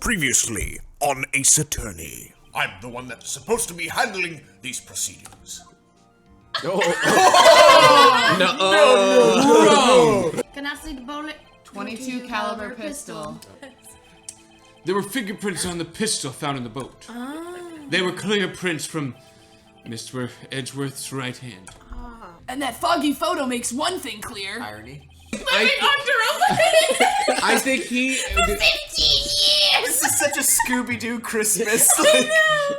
Previously on Ace Attorney. I'm the one that's supposed to be handling these proceedings. No. Can I see the bullet? 22 caliber pistol. There were fingerprints on the pistol found in the boat. They were clear prints from Mr. Edgeworth's right hand. And that foggy photo makes one thing clear. Irony. I think he... 15 years! This is such a Scooby-Doo Christmas. I know!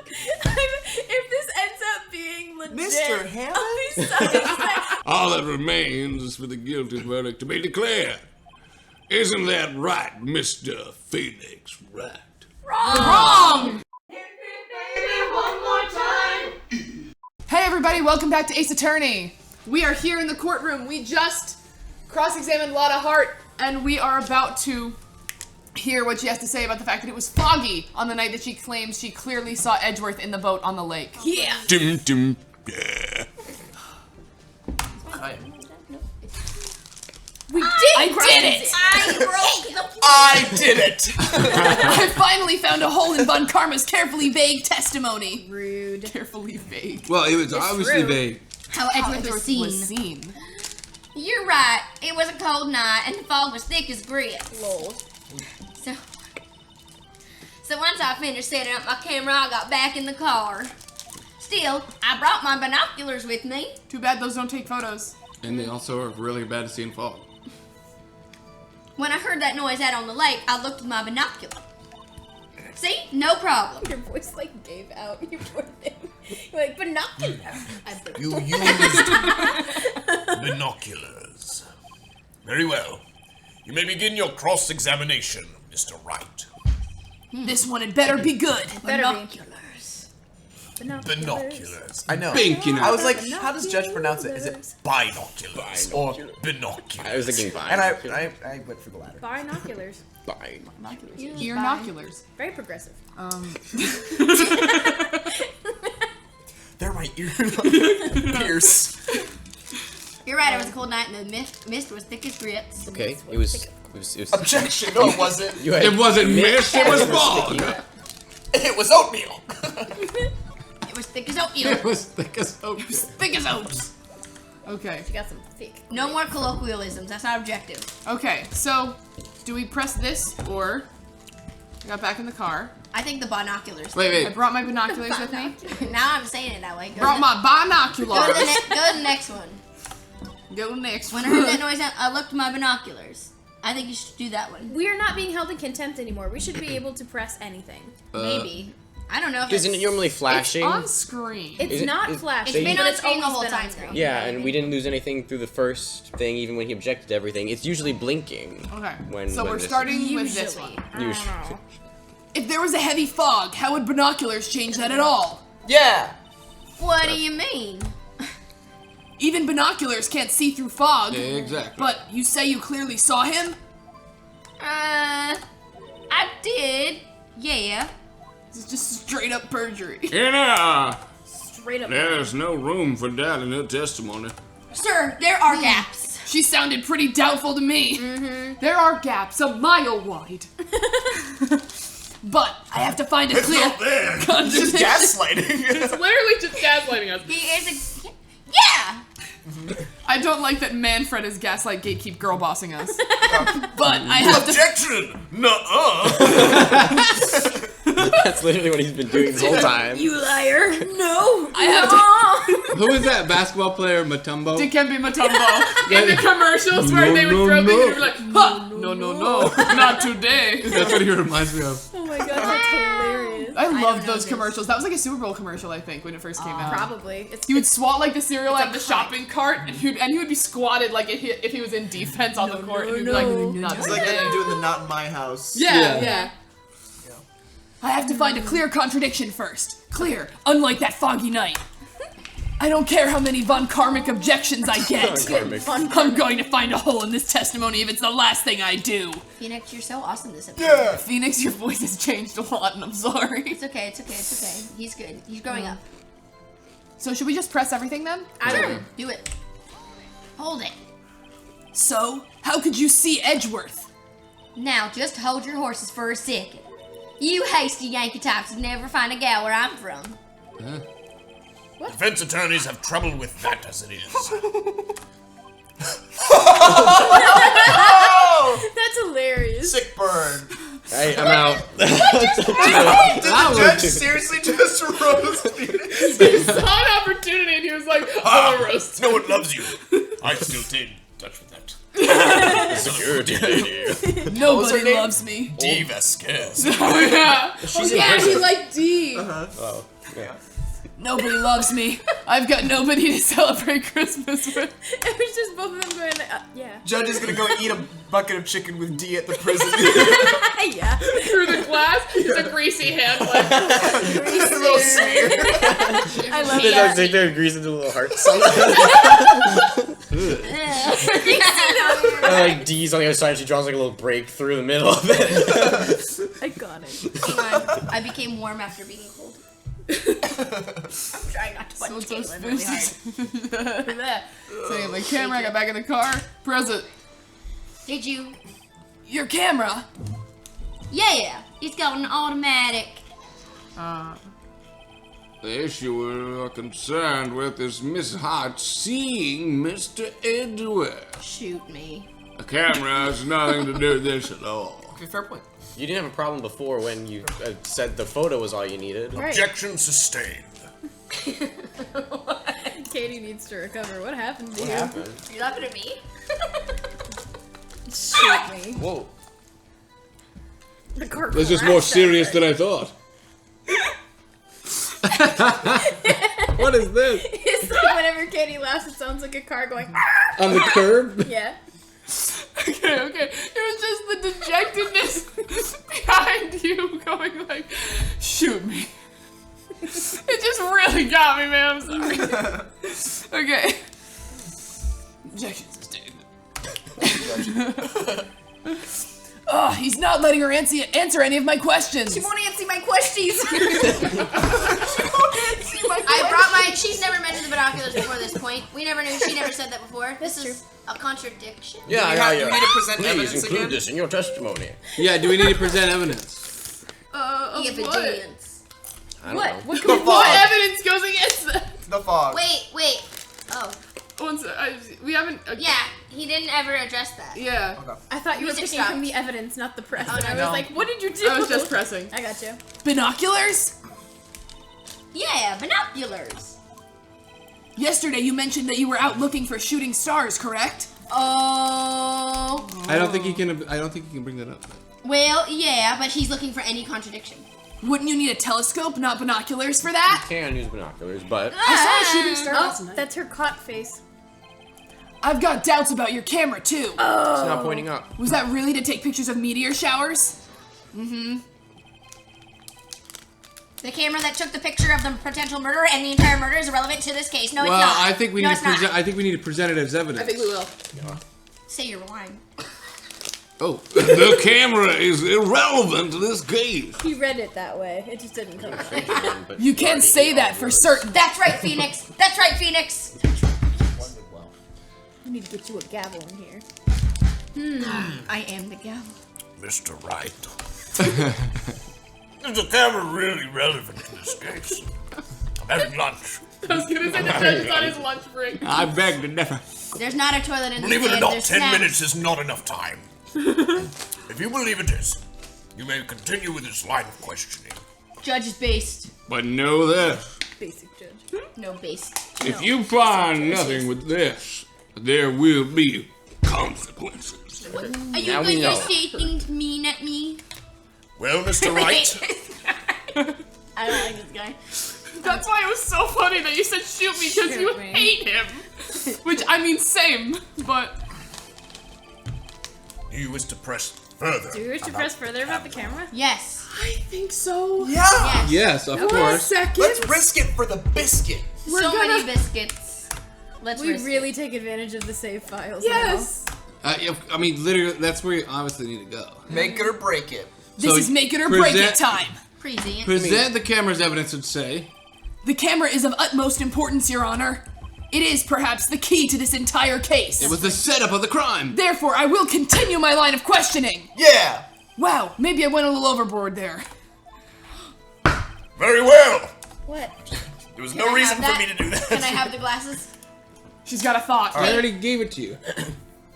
If this ends up being legit, Mr. Hammond? I'll be so excited. All that remains is for the guilty verdict to be declared. Isn't that right, Mr. Phoenix Wright? Wrong! Hey everybody, welcome back to Ace Attorney. We are here in the courtroom. We just cross-examined Lotta Hart, and we are about to hear what she has to say about the fact that it was foggy on the night that she claims she clearly saw Edgeworth in the boat on the lake. Yeah. Dum dum. Yeah. We did it! I broke the plate! I did it! I finally found a hole in Von Karma's carefully vague testimony. Rude. Carefully vague. Well, it was obviously rude. vague. How Edgeworth was seen. You're right. It was a cold night, and the fog was thick as grits. Lol. So once I finished setting up my camera, I got back in the car. Still, I brought my binoculars with me. Too bad those don't take photos. And they also are really bad at seeing fog. When I heard that noise out on the lake, I looked with my binocular. See? No problem. Your voice like gave out. You poor thing. You're like, binocular. You used binoculars. Very well. You may begin your cross-examination, Mr. Wright. This one had better be good. Binoculars. Binoculars. I know. Binking. I was like, how does Judge pronounce it? Is it Binoculars. Or binoculars. I was thinking fine. And I went for the latter. Binoculars. Fine. Earnoculars. Very progressive. They're my ear pierce. You're right, it was a cold night, and the mist was thick as grits. Okay, it was Objection. No, it wasn't. you had It wasn't mist, it was fog! It was oatmeal. It was thick as oatmeal. It was thick as oats. Thick as oats. Okay. She got some thick. No more colloquialisms, that's not objective. Okay, so do we press this or I got back in the car. I think the binoculars. Wait. I brought my binoculars with me. Now I'm saying it that way. Go Brought to my Go binoculars. to the next one. Go next. When I heard that noise, I looked at my binoculars. I think you should do that one. We are not being held in contempt anymore. We should be able to press anything. Maybe. I don't know if Isn't it normally flashing? It's on screen. It's not flashing. It's been but on it's screen the always whole been time. on screen. Yeah, and we didn't lose anything through the first thing, even when he objected to everything. It's usually blinking. Okay. When So we're this- starting with this Usually. one. I don't Usually. know. If there was a heavy fog, how would binoculars change that at all? Yeah. What do you mean? Even binoculars can't see through fog. Exactly. But you say you clearly saw him? I did. Yeah. This is just straight up perjury. Yeah, Straight up. there's no room for doubt in her testimony. Sir, there are gaps. She sounded pretty doubtful to me. There are gaps a mile wide. But I have to find a It's clear not there. Just contradiction. gaslighting. It's literally just gaslighting us. He is a... Yeah! I don't like that Manfred is gaslight gatekeep girl bossing us. But I have to... Objection! Nuh-uh! That's literally what he's been doing this whole time. You liar. No. I have to... Who is that basketball player, Mutombo? Dikembe Mutombo. In the commercials where they would throw things and you'd be like, ha! No, not today. That's what he reminds me of. Oh my god, that's hilarious. I don't loved know those this. commercials. That was like a Super Bowl commercial, I think, when it first came out. Probably. He would swat like the cereal out of the a shopping cart, and he would be squatted like if he was in defense on the court, and he'd be like, not It's like today. they're doing the not in my house. Yeah. I have to find a clear contradiction first. Clear, unlike that foggy night. I don't care how many Von Karmic objections I get. I'm going to find a hole in this testimony if it's the last thing I do. Phoenix, you're so awesome this episode. Yeah! Phoenix, your voice has changed a lot, and I'm sorry. It's okay. He's good. He's growing up. So should we just press everything then? Sure. Do it. Hold it. So, how could you see Edgeworth? Now, just hold your horses for a second. You hasty Yankee types would never find a gal where I'm from. Defense attorneys have trouble with that as it is. That's hilarious. Sick burn. Hey, I'm out. Did the judge seriously just roast me? He saw an opportunity and he was like, "Oh, roast." No one loves you. I still take touch with that. Security lady. Nobody loves me. D. Vasquez. Oh yeah. She's in Yeah, he prison. liked D. Oh, yeah. Nobody loves me. I've got nobody to celebrate Christmas with. It was just both of them going, yeah. Judge is gonna go eat a bucket of chicken with D at the prison. Yeah. Through the glass, it's a greasy hand. Like, Just a little smear. I love They that. don't take their grease into little hearts. Like D's on the other side, she draws like a little break through the middle of it. I got it. I became warm after being cold. I'm trying not to punch Caitlin really hard. Setting up my camera, I got back in the car. Present. Did you? Your camera. Yeah, it's got an automatic. The issue we're concerned with is Miss Hart seeing Mr. Edgeworth. Shoot me. The camera has nothing to do with this at all. Okay, fair point. You didn't have a problem before when you said the photo was all you needed. Right. Objection sustained. Katie needs to recover. What happened to What you? happened? You laughing at me? Shoot me. Whoa. The car This is more serious than I thought. What is this? It's like whenever Katie laughs, it sounds like a car going, On the curb? yeah. Okay. It was just the dejectedness behind you going like, shoot me. It just really got me, man. I'm sorry. Okay. Objection sustained. Oh, he's not letting her answer any of my questions. She won't answer my questions. I brought my. She's never mentioned the binoculars before this point. We never knew. She never said that before. This is a contradiction. Yeah, Do we need to present Please evidence include again? this in your testimony. Yeah, do we need to present evidence? Of what? Evidence. I don't What? know. What, The what fog. evidence goes against that? The fog. Wait. Oh, One sec, we haven't. yeah. He didn't ever address that. Yeah. I thought you were Music picking from stopped. the evidence, not the press. Oh, And I no. was like, what did you do? I was just pressing. I got you. Binoculars? Yeah, binoculars. Yesterday you mentioned that you were out looking for shooting stars, correct? Oh. I don't think he can bring that up. Well, yeah, but he's looking for any contradiction. Wouldn't you need a telescope, not binoculars, for that? Can use binoculars, but I saw a shooting star last Oh, night. that's her caught face. I've got doubts about your camera, too. it's not pointing up. Was that really to take pictures of meteor showers? The camera that took the picture of the potential murder and the entire murder is irrelevant to this case. No, Well, it's not. I think we no, need it's to present. not. I think we need to present it as evidence. we will. Say you're lying. Oh, the camera is irrelevant to this case. He read it that way. It just didn't come out. But You can't say that for certain. That's right, Phoenix. That's right, Phoenix. I need to get you a gavel in here. I am the gavel. Mr. Wright. Is the camera really relevant to this case? I'm having lunch. I was gonna say the judge on his lunch break. I beg to differ. There's not a toilet in Believe this it or stand. not, There's 10 snacks. minutes is not enough time. If you believe it is, you may continue with this line of questioning. Judge is based. But know this: Basic judge. No based. if you find nothing with this, there will be consequences. Are you Now going we to know. say things mean at me? Well, Mr. Wright, I don't like this guy. That's why it was so funny that you said shoot me because you Shoot me. hate him. Which, I mean, same, but... do you wish to press further? Do we wish to press further about the camera? Yes. I think so. Yeah! Yes. Yes, of For a course. second. Let's risk it for the biscuit. We're So gonna- many biscuits. Let's We risk really it. take advantage of the save files. Yes. I mean, literally, that's where you obviously need to go. Make it or break it. This So is make it or break it present- time. Present. Present the camera's evidence and say, The camera is of utmost importance, Your Honor. It is perhaps the key to this entire case. it was the setup of the crime. Therefore, I will continue my line of questioning. Yeah! Wow, maybe I went a little overboard there. Very well. What? There was Can no I reason have for me that? to do that. Can I have the glasses? She's got a thought. I already gave it to you.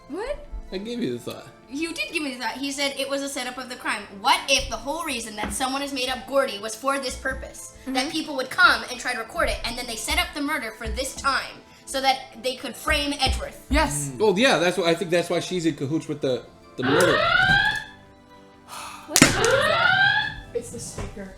What? I gave you the thought. You did give me that. He said it was a setup of the crime. What if the whole reason that someone has made up Gordy was for this purpose? That people would come and try to record it, and then they set up the murder for this time so that they could frame Edgeworth. Yes. Well, yeah, that's what I think. That's why she's in cahoots with the murder. What the fuck is that? It's the speaker.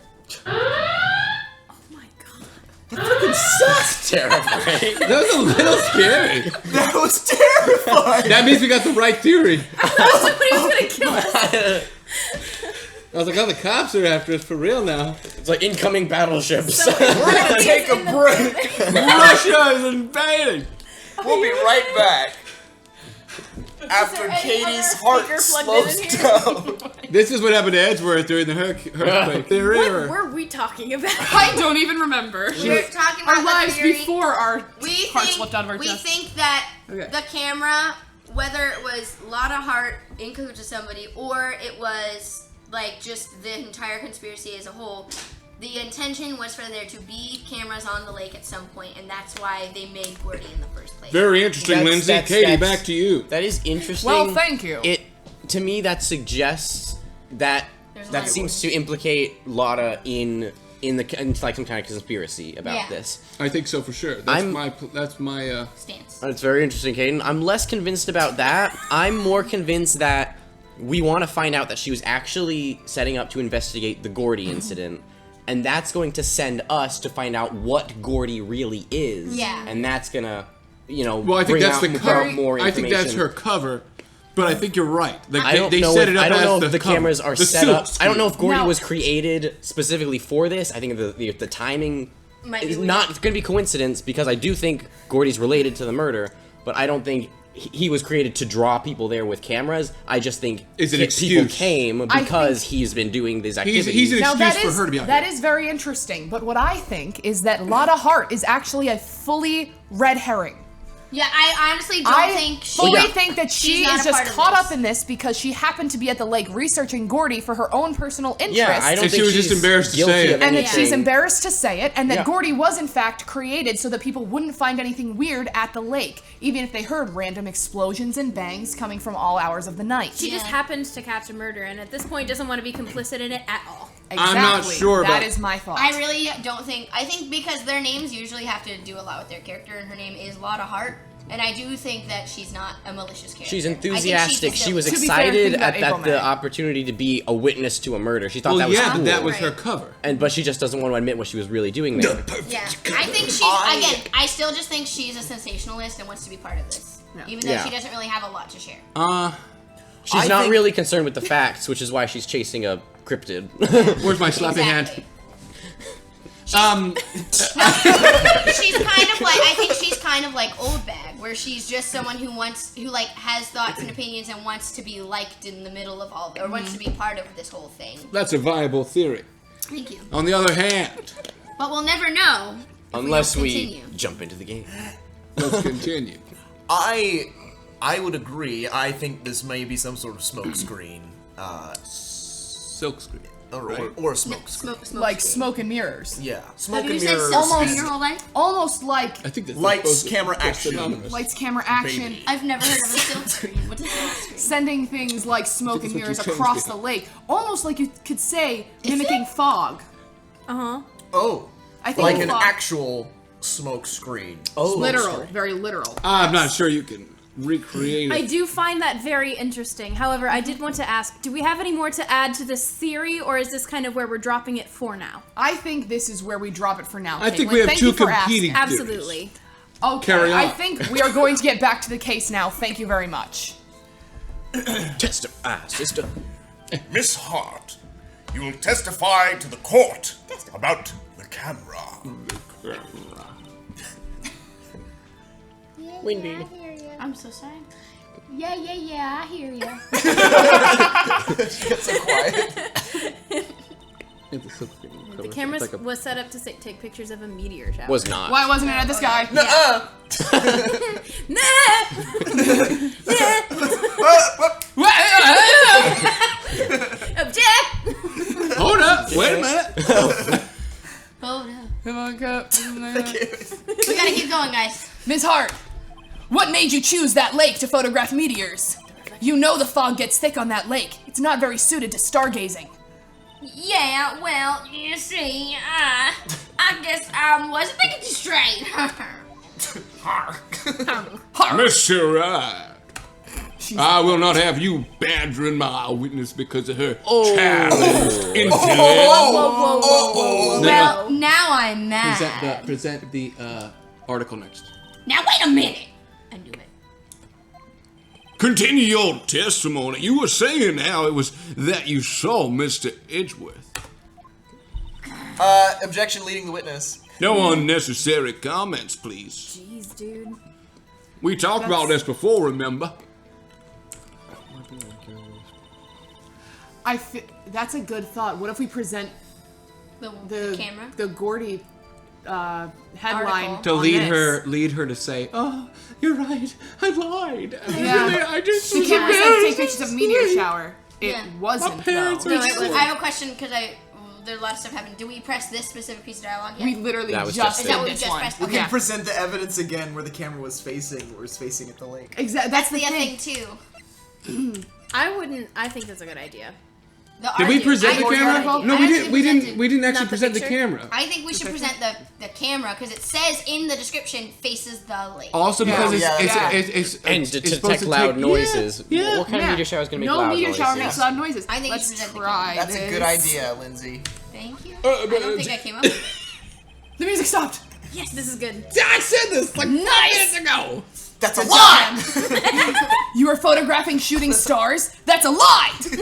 Oh my god. Sucks. Terrifying. That was a little scary. That was terrifying. That means we got the right theory. Somebody was gonna kill us. I was like, oh, the cops are after us for real now. It's like incoming battleships. We're gonna take a break. Russia is invading. We'll be right back. After there any Katie's other heart speaker plugged in slows down. This is what happened to Edgeworth during the earthquake. Theory. What were we talking about? I don't even remember. We're talking about Our lives the theory. before our We hearts think, slipped out of our we chest. think that Okay. the camera, whether it was Lotta Hart in cahoots with somebody, or it was like just the entire conspiracy as a whole, the intention was for there to be cameras on the lake at some point, and that's why they made Gordy in the first place. Very interesting, Lindsay. Katie, back to you. That is interesting. Well, thank you. It to me that suggests that There's a lot that of seems to implicate Lotta in like some kind of conspiracy about Yeah. this. I think so for sure. That's my. Stance. It's very interesting, Caden. I'm less convinced about that. I'm more convinced that we want to find out that she was actually setting up to investigate the Gordy incident. And that's going to send us to find out what Gordy really is. Yeah. And that's gonna, you know, Well, I think bring that's out the cover. more I information. think that's her cover. But I think you're right. Like, I don't they know set if, it up I don't as know if the the cover. cameras are The set up. silk I don't know if Gordy Now- was created specifically for this. I think the timing Might be is weird. not going to be coincidence because I do think Gordy's related to the murder, but I don't think he was created to draw people there with cameras. I just think It's an people excuse. came I because he's been doing these activities. He's an Now excuse that for is her to be out that here. is very interesting. But what I think is that Lotta Hart is actually a fully red herring. Yeah, I honestly don't I think she. fully think that she she's not is a just part of caught this. up in this because she happened to be at the lake researching Gordy for her own personal interest. yeah, I don't And think she was just she's embarrassed to guilty say it. of and that anything. she's embarrassed to say it, and that Yeah. Gordy was in fact created so that people wouldn't find anything weird at the lake, even if they heard random explosions and bangs coming from all hours of the night. She just Yeah. happened to catch a murder, and at this point doesn't want to be complicit in it at all. Exactly. I'm not sure That about- is my thought. I really don't think. I think because their names usually have to do a lot with their character, and her name is Lotta Hart, and I do think that she's not a malicious character. She's I think enthusiastic. she's She was To be fair, excited think about at April the May. opportunity to be a witness to a murder. She thought Well, that was yeah, cool. but that was Right. her cover. But she just doesn't want to admit what she was really doing there. Yeah, I think she's again. I still just think she's a sensationalist and wants to be part of this, even though Yeah. she doesn't really have a lot to share. She's I not think- really concerned with the facts, which is why she's chasing a cryptid. Where's my slapping hand? Exactly. Um, She's kind of like, I think she's kind of like Old Bag, where she's just someone who like has thoughts and opinions and wants to be liked in the middle of all, or wants to be part of this whole thing. That's a viable theory. Thank you. On the other hand, But we'll never know. If Unless we, we don't continue. jump into the game. let's continue. I would agree. I think this may be some sort of smoke screen. Silk screen. Or a smoke screen. Smoke like screen. smoke and mirrors. Yeah. Smoke Have you and said mirrors. smoke screen and your whole life? Almost like I think that's Lights, supposed to- camera, that's action. synonymous. lights, camera, action, Baby. I've never heard of a silk screen. What is a silk screen? sending things like smoke and that's what mirrors you changed across it. the lake. Almost like you could say mimicking fog. Uh-huh. Oh. I think Like of an fog. actual smoke screen. Oh. Smoke Literal, screen. very literal. I'm not sure you can recreate it. I do find that very interesting. However, I did want to ask, do we have any more to add to this theory, or is this kind of where we're dropping it for now? I think this is where we drop it for now. I think Caitlin. we have Thank two you for competing asking. theories. Absolutely. Okay, Carry on. I think we are going to get back to the case now. Thank you very much. Testify, sister. Miss Hart, you will testify to the court about the camera. Windy. I'm so sorry. Yeah, I hear you. Get so quiet. It's a silk screen cover. The camera It's like a- was set up to take pictures of a meteor shower. Was not. Why wasn't it at this guy? Object! Hold up! Wait a minute! Come on, Cup. We gotta keep going, guys. Ms. Hart, what made you choose that lake to photograph meteors? You know the fog gets thick on that lake. It's not very suited to stargazing. Yeah, well, you see, I guess I wasn't thinking too straight. Mr. Wright, I will not have you badgering my witness because of her childish intellect. Well, now I'm mad. Present the article next. Now wait a minute. I knew it. Continue your testimony. You were saying how it was that you saw Mr. Edgeworth. Objection leading the witness. No unnecessary comments, please. Jeez, dude. We talked about this before, remember? That's a good thought. What if we present The camera? the Gordy headline Article. To on lead her to say, "Oh, you're right. I lied. Yeah. I just The was camera said embarrassed take pictures of meteor shower. It Yeah. wasn't My parents though. were No, I have a question because there's a lot of stuff happening. Do we press this specific piece of dialogue yet? We literally That was just just did it. Is that what we this just one. pressed? We Okay. can present the evidence again where the camera was facing at the lake. Exactly. That's That's the the thing thing. too. I think that's a good idea. Did we present the Gordy camera? article? No, I we actually didn't. We presented- didn't actually Not the present the picture? camera. I think we should present the camera because it says in the description faces the lake. Also, because Yeah. it's And it's to supposed detect loud take- noises. Yeah. What kind of meteor shower is going to make No loud meteor noises? shower makes loud noises. I think Let's you should present the try That's a good this. idea, Lindsay. Thank you. I don't think I came up with it. The music stopped. Yes, this is good. I said this like 5 minutes ago. That's a lie! You were photographing shooting stars? That's a lie! Say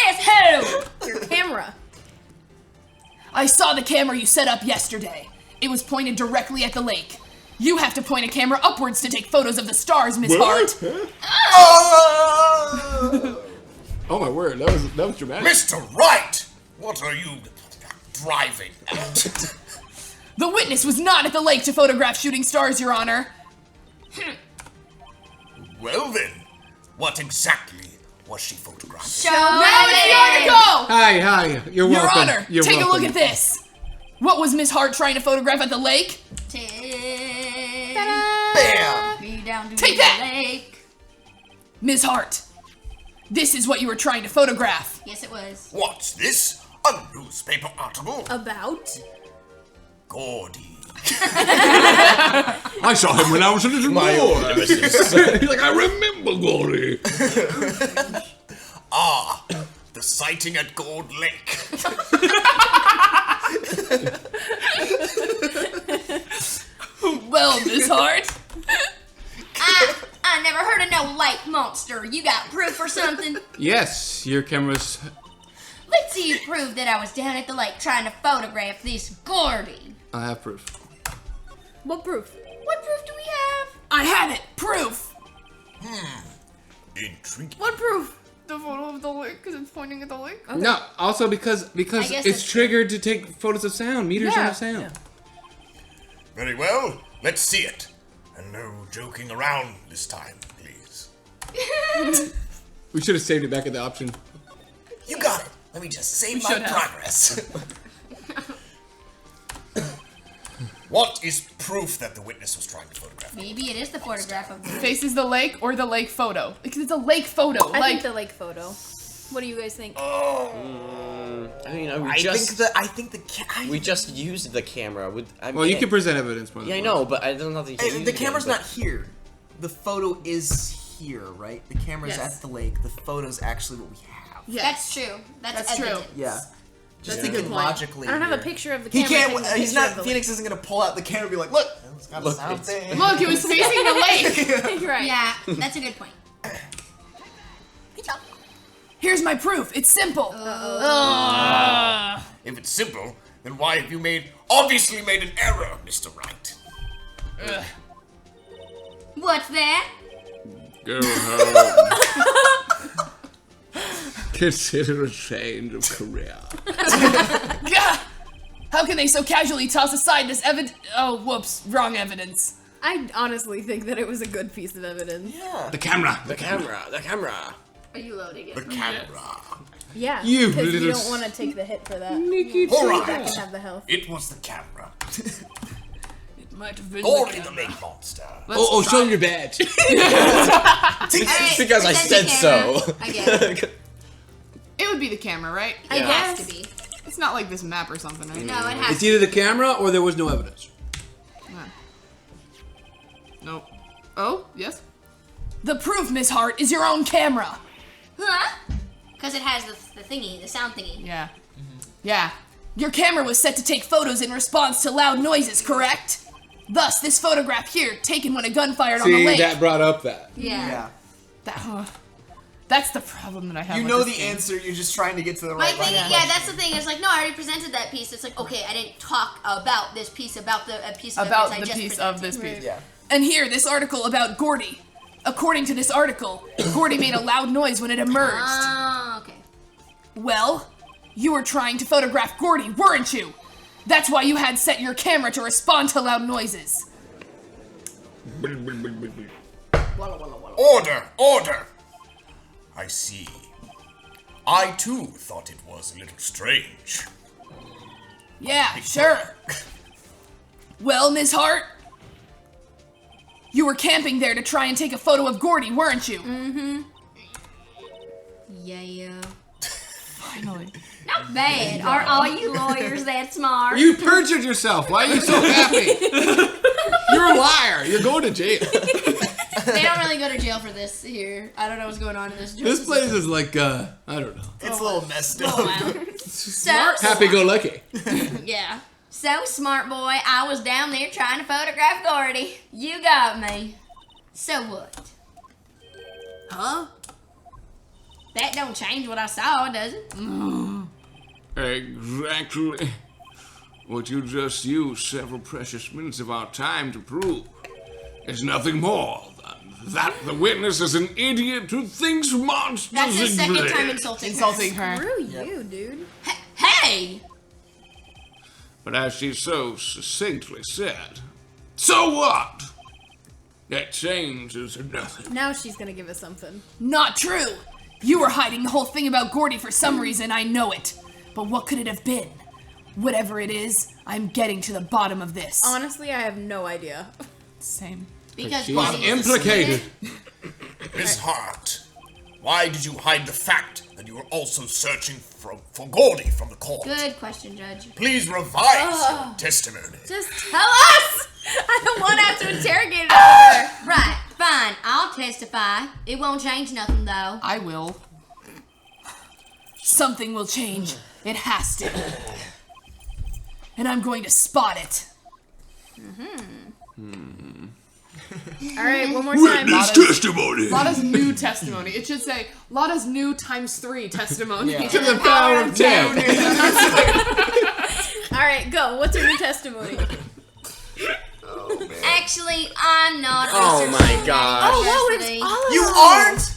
it's who? Your camera. I saw the camera you set up yesterday. It was pointed directly at the lake. You have to point a camera upwards to take photos of the stars, Miss Hart. Oh my word, that was dramatic. Mr. Wright, what are you driving at? The witness was not at the lake to photograph shooting stars, Your Honor. Well then, what exactly was she photographing? Show Now it. it's the article! Hi, you're Your welcome. Honor, You're take welcome. a look at this. What was Miss Hart trying to photograph at the lake? Bam! Me down to Take the that! lake. Ms. Hart, this is what you were trying to photograph. Yes, it was. What's this? A newspaper article? About? Gordy. I saw him when I was a little boy. He's like, I remember Gordy. Ah, the sighting at Gold Lake. Well, Miss Hart, I never heard of no lake monster. You got proof or something? Yes, your camera's. Let's see you prove that I was down at the lake trying to photograph this Gordy. I have proof. What proof? What proof do we have? I have it. Proof. Intriguing. What proof? The photo of the lake, because it's pointing at the lake. No, also because I guess it's that's triggered to take photos of sound. Meters Yeah, don't have sound. Very well, let's see it. And no joking around this time, please. We should have saved it back at the option. You got it. Let me just save my should have. progress. What is proof that the witness was trying to photograph? Maybe it is the photograph of the Faces the lake or the lake photo? Because it's a lake photo. I like think the lake photo. What do you guys think? I mean, we I think we just used the camera. Well, you can present evidence. More than Yeah, I one. know, but I don't know that you can use the it camera's again, not here. The photo is here, right? The camera's Yes. at the lake. The photo's actually what we have. yes. That's true. That's True. evidence. Yeah. Just That's a thinking good point. logically. I don't have a here. picture of the He camera. can't. taking a He's picture not. of the Phoenix isn't gonna pull out the camera and be like, "Look, it's got a Look, sound it's- thing." Look, it was facing the lake. lake. Right. Yeah, that's a good point. Here's my proof. It's simple. If it's simple, then why have you obviously made an error, Mr. Wright? What's that? Go home. Consider a change of career. Gah! How can they so casually toss aside this evidence? Oh, whoops. Wrong evidence. I honestly think that it was a good piece of evidence. Yeah. The camera. The camera. Are you loading it? The camera. Yeah, You because you little don't want to take the hit for that. All That right. can have the health. It was the camera. Might have been. Gordy the big monster. Oh, show him your badge. Alright, Because I present said the camera. so. I guess. It would be the camera, right? It has to be. It's not like this map or something, right? No, it has It's to either the camera or there was no evidence. Nope. Oh, yes? The proof, Miss Hart, is your own camera. Huh? Because it has the thingy, the sound thingy. Yeah. Yeah. Your camera was set to take photos in response to loud noises, correct? Thus, this photograph here, taken when a gun fired on the See, lake. that brought up that. Yeah. That's the problem that I have You with know this the game. answer, you're just trying to get to the My right thing, one. yeah, that's the thing. It's like, no, I already presented that piece. It's like, okay, I didn't talk about this piece, about the piece of About evidence I the just piece presented. of this piece. Yeah. And here, this article about Gordy. According to this article, Gordy made a loud noise when it emerged. Oh, okay. Well, you were trying to photograph Gordy, weren't you? That's why you had set your camera to respond to loud noises. Order! Order! I see. I too thought it was a little strange. Yeah, sure. Well, Miss Hart, you were camping there to try and take a photo of Gordy, weren't you? Yeah. Finally. Not bad. Are all you lawyers that smart? You perjured yourself. Why are you so happy? You're a liar. You're going to jail. They don't really go to jail for this here. I don't know what's going on in this. This place is like, I don't know. It's a little messed up. Oh, wow. So Happy-go-lucky. yeah. So smart boy, I was down there trying to photograph Gordy. You got me. So what? Huh? That don't change what I saw, does it? Exactly. What you just used several precious minutes of our time to prove is nothing more than that the witness is an idiot who thinks monsters That's the second exist. time insulting Insulting her. Screw you, dude. her. Hey! But as she so succinctly said, so what? That changes nothing. Now she's gonna give us something. Not true. You were hiding the whole thing about Gordy for some reason, I know it. But what could it have been? Whatever it is, I'm getting to the bottom of this. Honestly, I have no idea. Same. Because She's Gordy is implicated. Miss Hart, why did you hide the fact that you were also searching for Gordy from the court? Good question, Judge. Please revise your testimony. Just tell us! I don't want to have to interrogate it over. Right, fine. I'll testify. It won't change nothing, though. I will. Something will change. It has to. And I'm going to spot it. All right, one more time. testimony. Lotta's new testimony. It should say Lotta's new ×3 testimony. Yeah. To the power of 10. All right, go. What's your new testimony? Actually, I'm not. Oh my gosh. Oh, it's all of You us. aren't?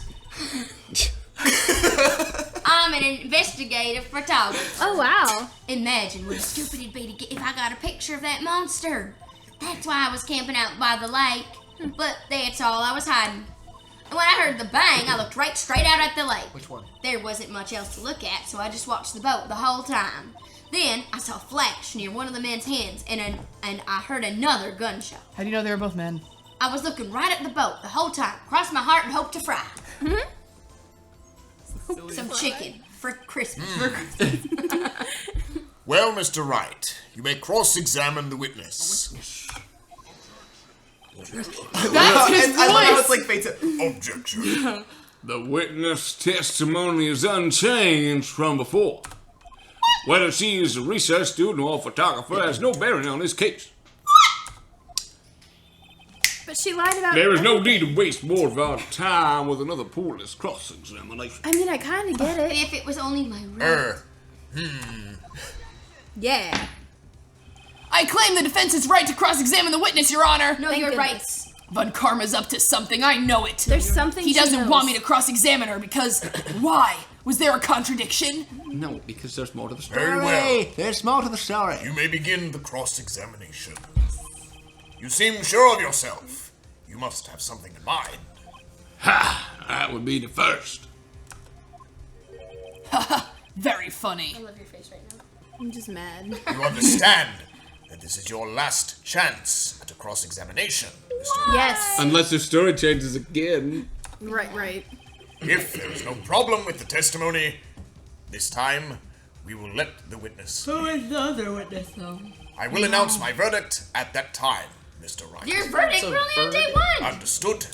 I'm an investigative photographer. Oh, wow. Imagine what stupid it'd be to get if I got a picture of that monster. That's why I was camping out by the lake. But that's all I was hiding. And when I heard the bang, I looked right straight out at the lake. Which one? There wasn't much else to look at, so I just watched the boat the whole time. Then I saw a flash near one of the men's hands, and I heard another gunshot. How do you know they were both men? I was looking right at the boat the whole time, crossed my heart and hoped to fry some chicken for Christmas. Well, Mr. Wright, you may cross-examine the witness. That's his And I love how voice! it's like fate to- Objection. The witness' testimony is unchanged from before. Whether she is a research student or a photographer has no bearing on this case. But she lied about There is no need to waste more of our time with another pointless cross-examination. I mean, I kind of get And it. if it was only my room. Yeah. I claim the defense's right to cross-examine the witness, Your Honor. No, Thank you're right. goodness. Von Karma's up to something, I know it. There's something He she doesn't knows. want me to cross-examine her because... Why? Was there a contradiction? No, because there's more to the story. Very well. There's more to the story. You may begin the cross-examination. You seem sure of yourself. You must have something in mind. Ha! That would be the first. Very funny. I love your face right now. I'm just mad. You understand that this is your last chance at a cross-examination, Mr. Yes. Unless the story changes again. Right. If there is no problem with the testimony, this time we will let the witness. Who is the other witness, though? I will announce my verdict at that time, Mr. Wright. Your verdict, we're only on day 1. Understood?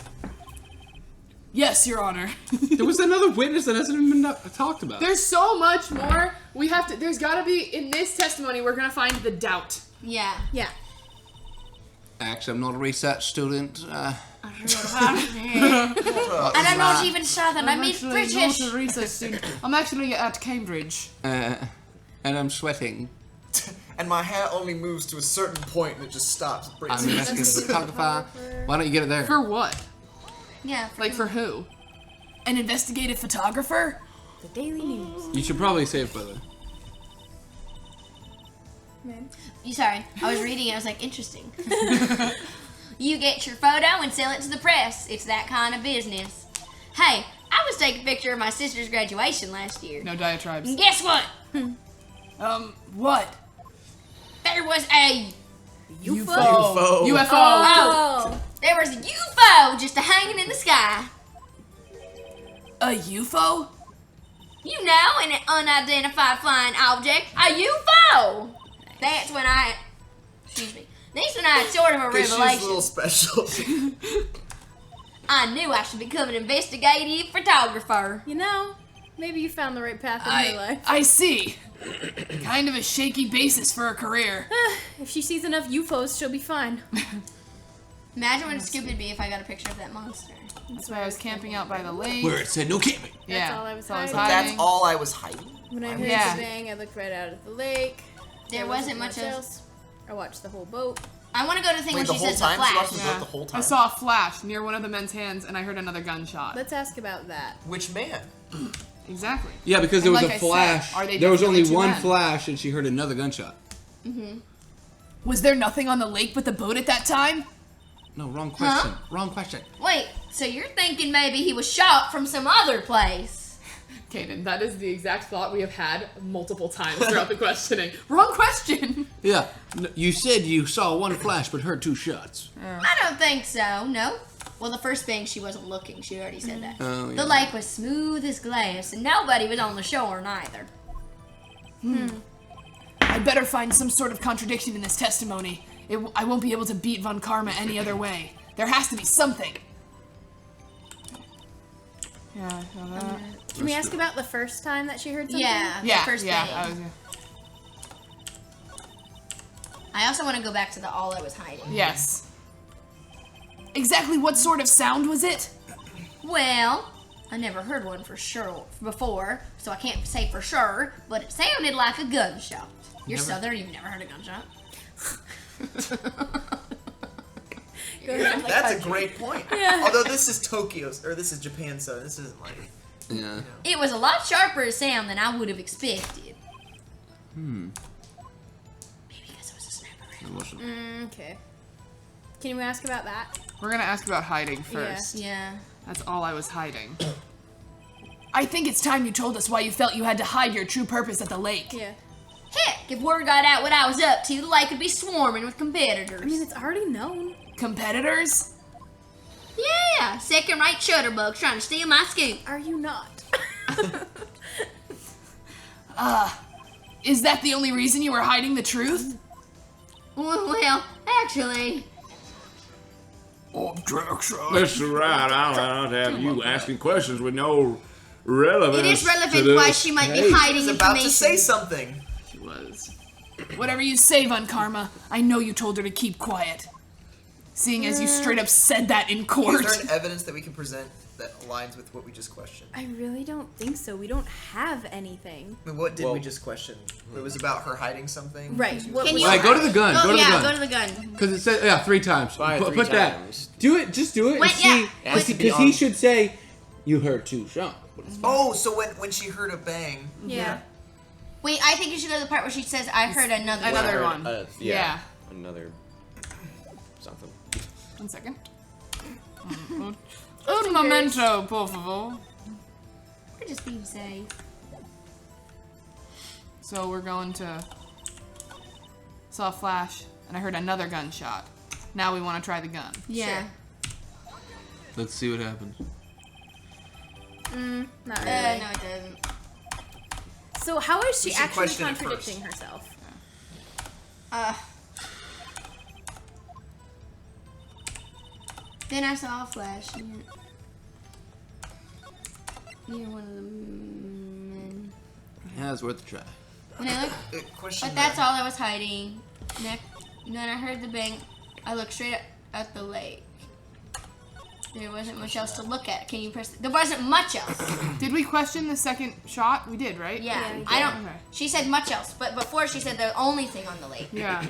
Yes, Your Honor. There was another witness that hasn't even been talked about. There's so much more. We have to. There's got to be in this testimony. We're gonna find the doubt. Yeah. Actually, I'm not a research student. I don't know even Southern. I mean British. Not a research student. I'm actually at Cambridge. And I'm sweating. And my hair only moves to a certain point and it just stops. I'm an investigative photographer. Why don't you get it there? For what? Yeah. Like for who? An investigative photographer? The Daily News. You should probably save for that. Sorry, I was reading it. I was like, interesting. You get your photo and sell it to the press. It's that kind of business. Hey, I was taking a picture of my sister's graduation last year. No diatribes. And guess what? What? There was a UFO. UFO. Oh, there was a UFO just hanging in the sky. A UFO? You know, an unidentified flying object, a UFO. That's when I had sort of a She's a revelation. little special. I knew I should become an investigative photographer. You know, maybe you found the right path in your life. I see. Kind of a shaky basis for a career. If she sees enough UFOs, she'll be fine. Imagine what stupid it'd be if I got a picture of that monster. That's why I was camping out by the lake. Where it said no camping. Yeah. all I was that's hiding. That's all I was hiding. When I heard Yeah. the bang, I looked right out at the lake. There wasn't much else. I watched the whole boat. I want to go to the thing Wait, when the she whole says time? the She flash. watched the boat the whole time? I saw a flash near one of the men's hands and I heard another gunshot. Let's ask about that. Which man? Exactly. Yeah, because there And was like a I flash. said, are they There was only definitely two one men? flash, and she heard another gunshot. Was there nothing on the lake but the boat at that time? No, wrong question. Wrong question. Wait, so you're thinking maybe he was shot from some other place? Kaden, that is the exact thought we have had multiple times throughout the questioning. Wrong question! Yeah, you said you saw one flash, but heard 2 shots. I don't think so. No. Well, the first thing, she wasn't looking. She already said that. Oh, yeah. The lake was smooth as glass, and nobody was on the shore neither. I'd better find some sort of contradiction in this testimony. I won't be able to beat Von Karma any other way. There has to be something. Yeah, I saw that. Can we ask about the first time that she heard something? Yeah, Yeah, the first yeah. thing. I also want to go back to the all I was hiding. Yes. Exactly what sort of sound was it? Well, I never heard one for sure before, so I can't say for sure, but it sounded like a gunshot. You're Southern, you've never heard a gunshot? That's a great point. Yeah. Although this is Tokyo, or this is Japan, so this isn't like... Yeah. It was a lot sharper a sound than I would have expected. Maybe because it was a snapper. It wasn't. Okay. Can we ask about that? We're gonna ask about hiding first. Yeah. That's all I was hiding. I think it's time you told us why you felt you had to hide your true purpose at the lake. Yeah. Heck, if word got out what I was up to, the lake would be swarming with competitors. I mean, it's already known. Competitors? Yeah, second-rate shutterbugs trying to steal my scoop. Are you not? Is that the only reason you were hiding the truth? Well, actually, Mr. Wright, I don't have you asking questions with no relevance. it is to relevant why this she might be case. hiding He's about information. to say something. She was. Whatever you say, Von Karma, I know you told her to keep quiet. Seeing as you straight up said that in court. Is there an evidence that we can present that aligns with what we just questioned? I really don't think so. We don't have anything. I mean, what did Well- we just question? It was about her hiding something? Right. What Can was you? Alright, go to the gun. Oh, Go to the yeah, gun. go to the gun. Because it said, yeah, 3 times. Fire Put 3 that. times. Do it. Just do it. Wait, and yeah. see. It has to be Because he on- should say, you heard 2 shots. Oh, so when she heard a bang. Yeah. Wait, I think you should go to the part where she says, I heard another Another one. one. Yeah. Another something. 1 second. Un momento, por favor. We're just being safe. So we're going to... Saw a flash, and I heard another gunshot. Now we want to try the gun. Yeah. Let's see what happens. Not No, really. it doesn't. So how is she We should actually question it contradicting first. herself? Then I saw a flash. Near one of the men. Yeah, it's worth a try. And I looked, Question but that's all I was hiding. And then I heard the bang. I looked straight at the lake. There wasn't much else to look at. Can you press? There wasn't much else. Did we question the second shot? We did, right? Yeah, we I don't. Okay. She said much else, but before she said the only thing on the lake. Yeah.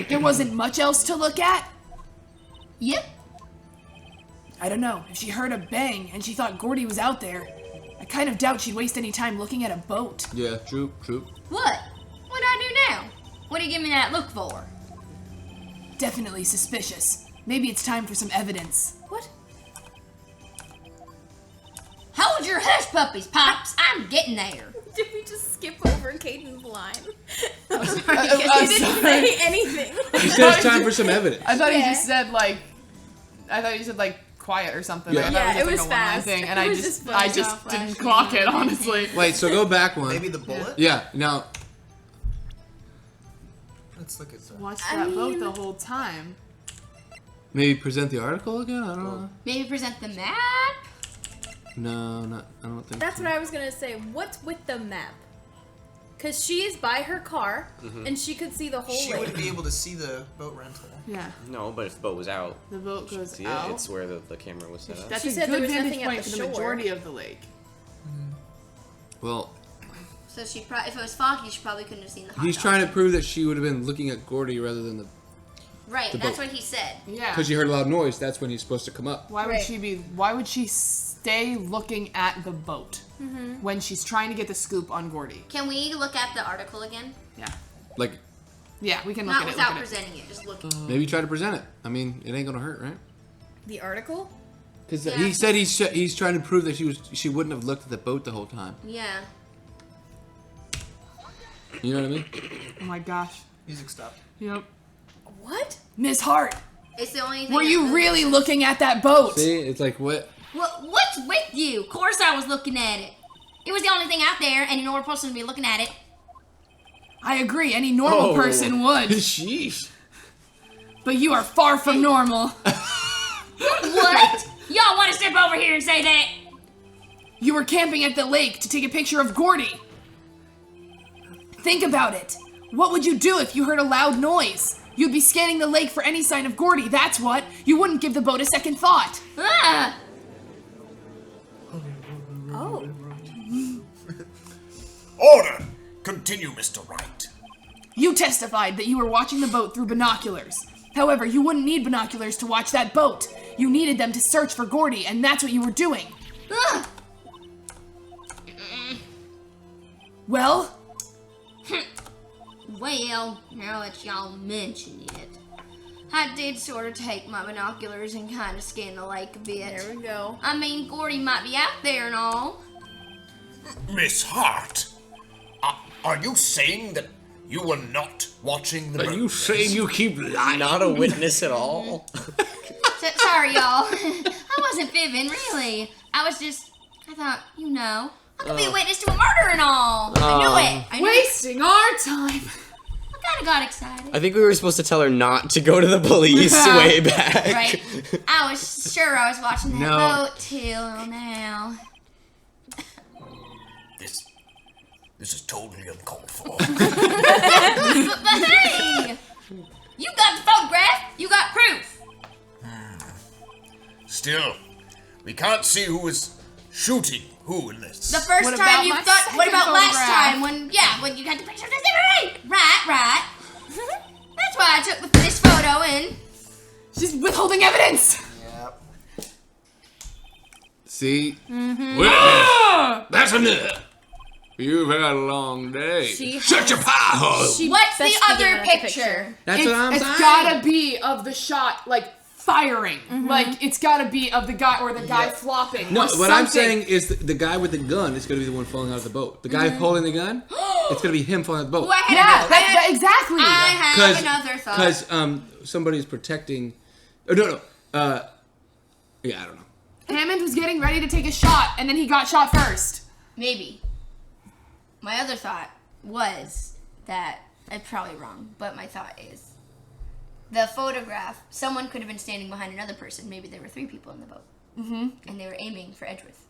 There wasn't much else to look at? Yep. I don't know. If she heard a bang and she thought Gordy was out there, I kind of doubt she'd waste any time looking at a boat. Yeah, true. What? What'd I do now? What are you giving me that look for? Definitely suspicious. Maybe it's time for some evidence. What? Hold your hush puppies, Pops. I'm getting there. Did we just skip over Caden's line? I'm You didn't say anything. He said it's time for some evidence. I thought he Yeah. just said like quiet or something. Yeah. Like, I thought Yeah, it it was was like a one-line fast. thing, and It I was just just funny. I just didn't clock it, honestly. Wait, so go back one. Maybe the bullet? Yeah, now. Let's look at that. Watch I that boat mean- the whole time. Maybe present the article again? I don't know. Maybe present the map. No, I don't think That's so. what I was gonna say. What's with the map? Because she is by her car, and she could see the whole She lake. would be able to see the boat rental. Yeah, No, but if the boat was out, the boat goes see out. it? It's where the camera was set up. That's She a said there good was vantage nothing at point the for the shore. majority of the lake. Well, So she if it was foggy, she probably couldn't have seen the hot he's dog. trying to prove that she would have been looking at Gordy rather than the. Right, the that's boat. what he said. Yeah. Because she heard a loud noise, that's when he's supposed to come up. Why would Right. she be? Why would she stay looking at the boat when she's trying to get the scoop on Gordy? Can we look at the article again? Yeah. Like, Yeah, we can look Not at it. without Look at it. presenting it, just look. maybe try to present it. I mean, it ain't gonna hurt, right? The article? Because Yeah. he said he's trying to prove that she wouldn't have looked at the boat the whole time. Yeah. You know what I mean? Oh my gosh. Music stopped. Yep. What? Miss Hart, It's the only thing. were that you really looking at that boat? See, it's like what? What's with you? Of course I was looking at it. It was the only thing out there, and you know we're supposed to be looking at it. I agree. Any normal Oh. person would, Sheesh. but you are far from normal. What? Y'all want to step over here and say that? You were camping at the lake to take a picture of Gordy. Think about it. What would you do if you heard a loud noise? You'd be scanning the lake for any sign of Gordy, that's what. You wouldn't give the boat a second thought. Ah! Oh. Order! Continue, Mr. Wright. You testified that you were watching the boat through binoculars. However, you wouldn't need binoculars to watch that boat. You needed them to search for Gordy, and that's what you were doing. Ah! Well, Well, now that y'all mention it, I did sort of take my binoculars and kind of scan the lake a bit. There we go. I mean, Gordy might be out there and all. Miss Hart, are you saying that you were not watching the Are you boat saying race? you keep lying? Not a witness at all. Sorry, y'all. I wasn't fibbing, really. I thought, I could be a witness to a murder and all. I knew it. I knew it. wasting our time. I kind of got excited. I think we were supposed to tell her not to go to the police way back. Right? I was sure I was watching that No. boat till now. This is totally uncalled for. But hey! You got the photograph. You got proof. Still, we can't see who is shooting who in this. The first What time about you my thought. What second about last photograph? time when you got the picture of the right. That's why I took this photo and. She's withholding evidence. Yep. See? Witness! That's enough. You've had a long day. She Shut your pie hole. She What's the best other began at the picture? That's what I'm It's saying. gotta be of the shot, like firing. Like, it's gotta be of the guy or the guy flopping. No, or what something. I'm saying is the guy with the gun is going to be the one falling out of the boat. The guy holding the gun, it's going to be him falling out of the boat. Well, I Yeah, had exactly. I have another thought. Because somebody's protecting. Oh, no. Yeah, I don't know. Hammond was getting ready to take a shot, and then he got shot first. Maybe. My other thought was that, I'm probably wrong, but my thought is, the photograph, someone could have been standing behind another person. Maybe there were 3 people in the boat. Mm-hmm. And they were aiming for Edgeworth.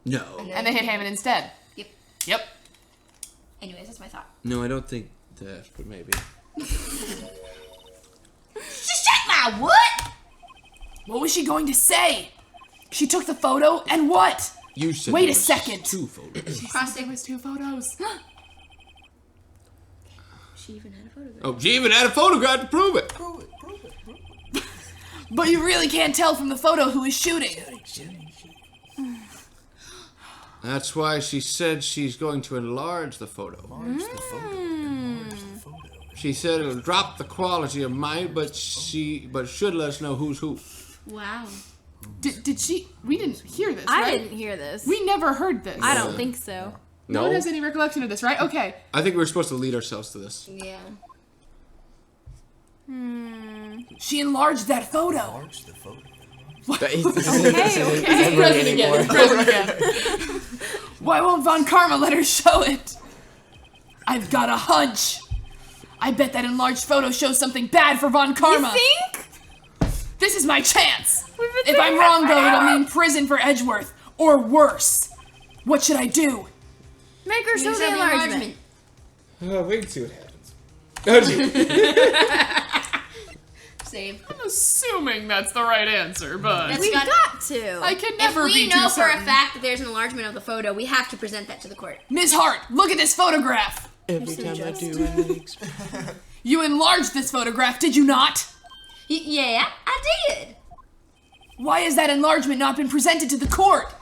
No. And they hit Hammond instead. Yep. Anyways, that's my thought. No, I don't think that, but maybe. Just shut my what? What was she going to say? She took the photo, and what? You said Wait there a was second. 2 photos. There was 2 photos. She even had a photograph. Oh, she even had a photograph to prove it. But you really can't tell from the photo who is shooting. That's why she said she's going to enlarge the photo. She said it'll drop the quality of mine, but should let us know who's who. Wow. Did she? We didn't hear this, I right? didn't hear this. We never heard this. I don't think so. No one has any recollection of this, right? Okay. I think we're supposed to lead ourselves to this. Yeah. She enlarged that photo. Okay. Present again. Why won't Von Karma let her show it? I've got a hunch. I bet that enlarged photo shows something bad for Von Karma. You think? This is my chance. If I'm wrong, though, it'll mean prison for Edgeworth. Or worse. What should I do? Make her show the enlargement. Oh, we can see what happens. Same. I'm assuming that's the right answer, but... We got to. I can never If be we too know for certain. a fact that there's an enlargement of the photo, we have to present that to the court. Ms. Hart, look at this photograph. Every time I do, I expect. You enlarged this photograph, did you not? Yeah, I did. Why has that enlargement not been presented to the court?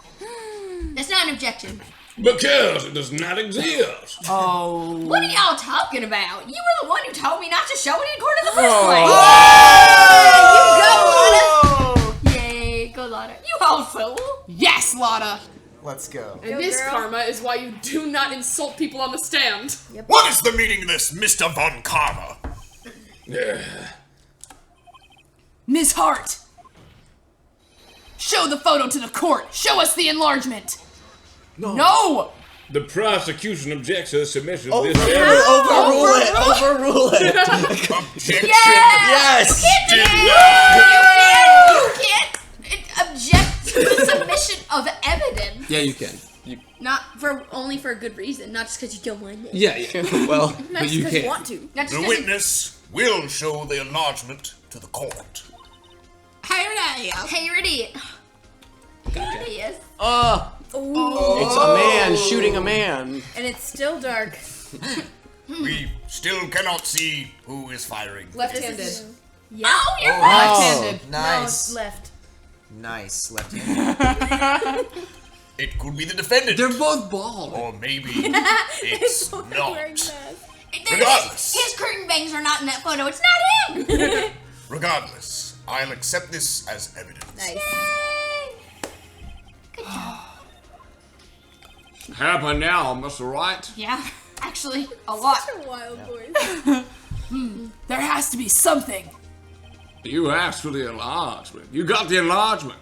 That's not an objection. Because it does not exist. Oh. What are y'all talking about? You were the one who told me not to show it in court in the first place. You go, Lotta. Yay, go, Lotta. You old fool. Yes, Lotta. Let's go. And this karma is why you do not insult people on the stand. What is the meaning of this, Mr. Von Karma? Ms. Hart. Show the photo to the court. Show us the enlargement. No. The prosecution objects to the submission of this Overrule it! Objection. Yes! You can't object to the submission of evidence. Yeah, you can. Only for a good reason, not just because you don't want it. Yeah. Well, but you can. Want to. Not just The 'cause witness will show the enlargement to the court. Here it is. Here it is. It's a man shooting a man. And it's still dark. We still cannot see who is firing. Left-handed. Oh, you're Oh. right. Left-handed. Nice. Left. Nice. Left-handed. It could be the defendant. They're both bald. Or maybe it's not. Regardless. Regardless. His curtain bangs are not in that photo. It's not him. Regardless, I'll accept this as evidence. Nice. Good job. Happen now, Mr. Wright. Yeah, actually, a lot. Such a wild voice. There has to be something. You asked for the enlargement. You got the enlargement.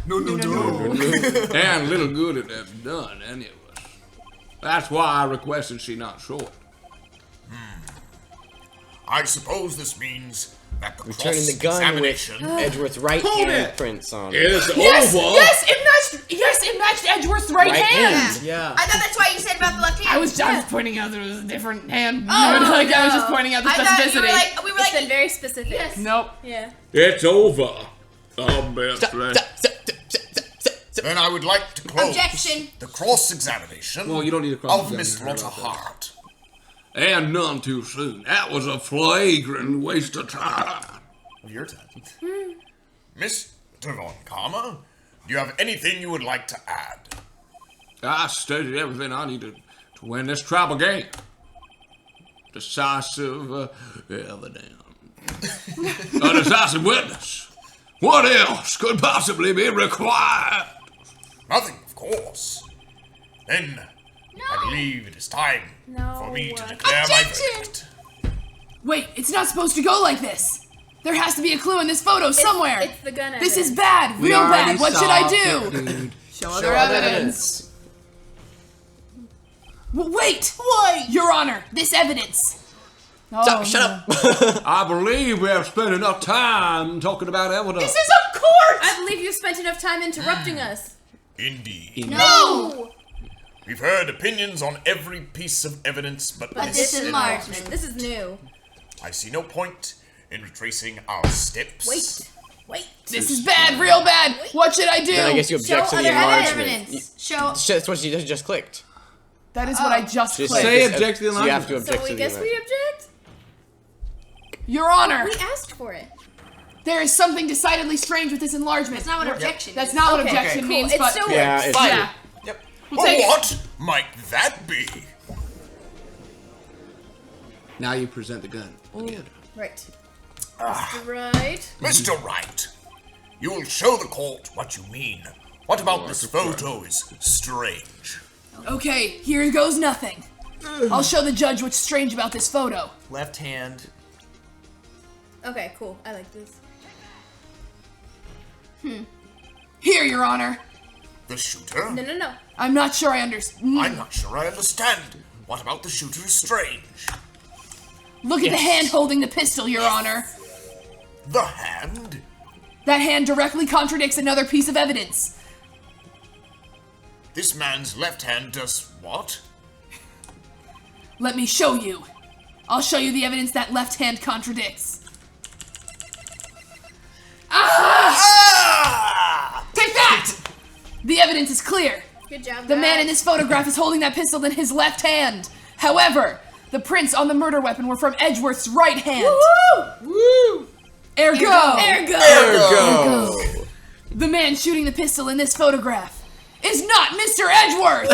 No. And little good it has done, anyway. That's why I requested she not show it. I suppose this means that the Returning the gun with cross-examination... Edgeworth's right hand prints on it. It's Yes, over. it matched Edgeworth's right hand. Yeah. I thought that's why you said about the left hand. I was pointing out there was a different hand. Oh, I was just pointing out the I thought you were specificity. like, we were It's like, been very specific. yes. Nope. Yeah. It's over. Obviously. Then I would like to close Objection. the cross-examination Well, you don't need to cross of Miss Lotta Hart. And none too soon. That was a flagrant waste of time. Your time. Mr. Von Karma, do you have anything you would like to add? I stated everything I needed to win this tribal game. Decisive evidence. A decisive witness. What else could possibly be required? Nothing, of course. Then, I believe it is time for me to declare my verdict. Wait, it's not supposed to go like this. There has to be a clue in this photo somewhere. It's the gun This is evidence. bad, We real already bad. What should saw I it, do? dude. Show other evidence. Wait! Why? Your Honor, this evidence. Oh, Shut up. I believe we have spent enough time talking about evidence. This is a court! I believe you spent enough time interrupting us. Indeed. No! We've heard opinions on every piece of evidence, but this is enlargement. This is new. I see no point in retracing our steps. Wait. This is bad, real bad. What should I do? Then I guess you object to the enlargement. Evidence. Show. That's what you just clicked. That is what I just Just clicked. Say object to the So you have to enlargement. object So to we the guess we enlargement. object? Your Honor, We asked for it. there is something decidedly strange with this enlargement. That's not what objection That's is. not what Okay, objection cool. means, It but still Yeah, works. it's yeah. Yep. We'll take it. What might that be? Now you present the gun. Right. Mr. Wright. Mr. Wright, you will show the court what you mean. What about this photo is strange? Okay, here goes nothing. I'll show the judge what's strange about this photo. Left hand. Okay, cool. I like this. Here, Your Honor. The shooter? No. I'm not sure I understand. I'm not sure I understand. What about the shooter is strange? Look at the hand holding the pistol, Your Honor. The hand? That hand directly contradicts another piece of evidence. This man's left hand does what? Let me show you. I'll show you the evidence that left hand contradicts. Ah! Take that! The evidence is clear. Good job, The man guys. in this photograph is holding that pistol in his left hand. However, the prints on the murder weapon were from Edgeworth's right hand. Woo! Ergo! Go. The man shooting the pistol in this photograph is not Mr. Edgeworth!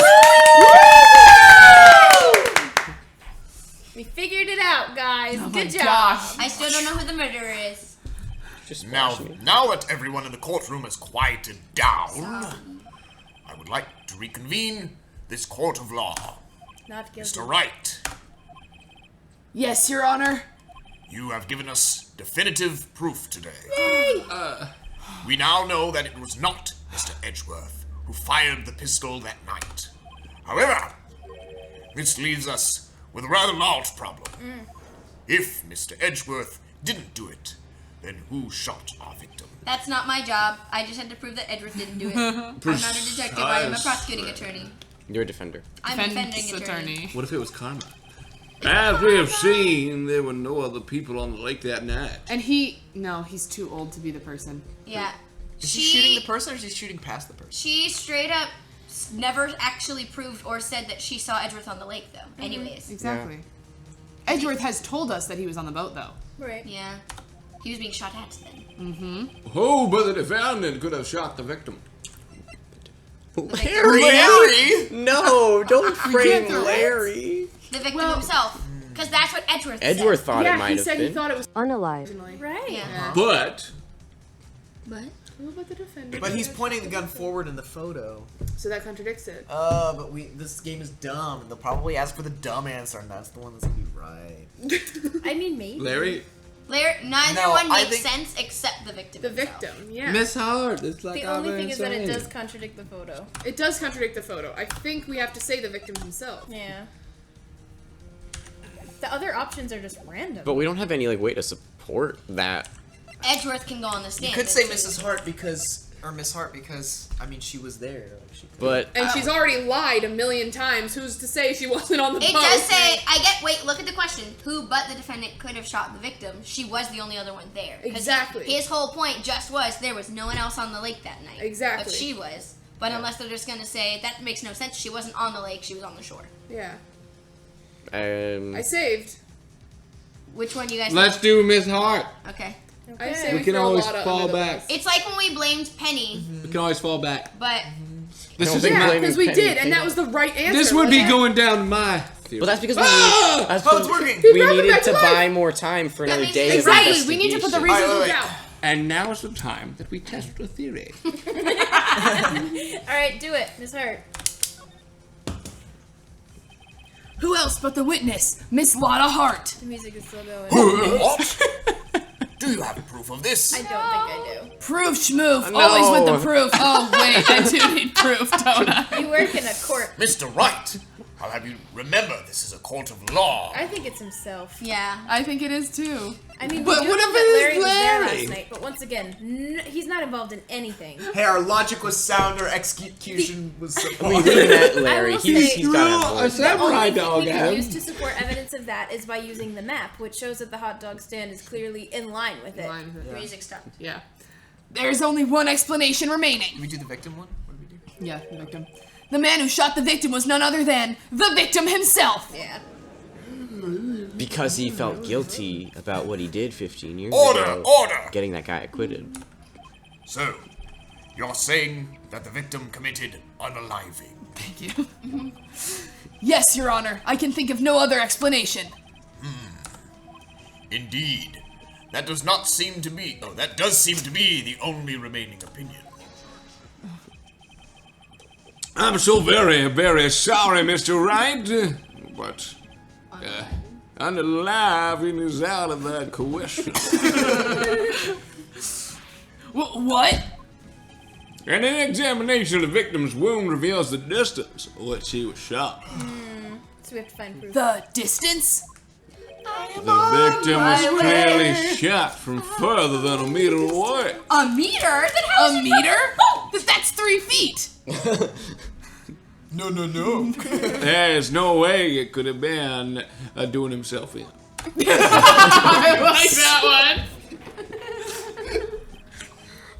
We figured it out, guys. Oh Good my job. gosh. I still don't know who the murderer is. Just Now flash me. that everyone in the courtroom has quieted down, I would like to reconvene this court of law. Not guilty. Mr. Wright, Yes, Your Honor. you have given us definitive proof today. We now know that it was not Mr. Edgeworth who fired the pistol that night. However, this leaves us with a rather large problem. If Mr. Edgeworth didn't do it, then who shot our victim? That's not my job. I just had to prove that Edgeworth didn't do it. I'm not a detective. I am a prosecuting attorney. You're a defender. I'm a defending attorney. What if it was karma? As we have seen, there were no other people on the lake that night. And no, he's too old to be the person. Yeah. Is he shooting the person or is he shooting past the person? She straight up never actually proved or said that she saw Edgeworth on the lake, though. Anyways. Exactly. Edgeworth has told us that he was on the boat, though. Right. Yeah. He was being shot at then. Who but the defendant could have shot the victim? Larry! No, don't frame throw it. Larry. The victim himself. Because that's what Edgeworth Edgeworth said. thought it might he have said been. he thought it was Unalive. Right. Yeah. But But What about the defender? But he's pointing the gun forward in the photo. So that contradicts it. But this game is dumb, and they'll probably ask for the dumb answer, and that's the one that's gonna be right. I mean, maybe. Larry, neither No, one I makes think- sense except the victim. The himself. victim, yeah. Miss Hart. It's like The only thing is that it does contradict the photo. It does contradict the photo. I think we have to say the victim himself. Yeah. The other options are just random. But we don't have any way to support that. Edgeworth can go on the stand. You could say and Mrs. Hart or Miss Hart because, I mean, she was there. Like, she could- But And she's already lied a million times. Who's to say she wasn't on the It boat? does say, wait, look at the question. Who but the defendant could have shot the victim? She was the only other one there. 'Cause Exactly. His whole point just was there was no one else on the lake that night. Exactly. But she was. But unless they're just going to say, that makes no sense. She wasn't on the lake, she was on the shore. Yeah. um, I saved. Which one you guys Let's do Miss Hart. Okay. I say We can throw always Lotta fall under the back. bus. It's like when we blamed Penny, We can always fall back. but This don't is think Yeah, blaming because we Penny did, and can- that was the right answer. This would be wasn't it? going down my theory. But that's because we need. That's Oh, it's working. We brought him needed back to to buy more time for another day of Exactly. investigation. We need to put the Alright, reasons wait. down. And now is the time that we test the theory. Alright, do it, Miss Hart. Who else but the witness, Miss Lotta Hart? The music is still going. What? Do you have proof of this? I don't think I do. Proof schmoof, No. always with the proof. Oh wait, I do need proof, don't I? You work in a court. Mr. Wright, I'll have you remember this is a court of law. I think it's himself. Yeah. I think it is too. I mean, But we do what know if that it is Larry was there Larry? last night, but once again, he's not involved in anything. Hey, our logic was sound, our execution was so We met Larry. will He's say- got A a The only samurai thing dog we at can him. use to support evidence of that is by using the map, which shows that the hot dog stand is clearly in line with it. The music stopped. Yeah. There's only one explanation remaining. Did we do the victim one? What did we do? Yeah, the victim. The man who shot the victim was none other than the victim himself. Yeah. Because he felt guilty about what he did 15 years Order, ago. order! Getting that guy acquitted. So, you're saying that the victim committed unaliving. Thank you. Yes, Your Honor. I can think of no other explanation. Indeed. That does not seem to be... Oh, that does seem to be the only remaining opinion. I'm so very, very sorry, Mr. Wright, but unaliving is out of that question. What? And an examination of the victim's wound reveals the distance at which he was shot. So we have to find proof. The distance? The victim was clearly shot from further than a meter away. A meter? Then how A meter? That's 3 feet. No, no, no. There's no way it could have been doing himself in. I like that one.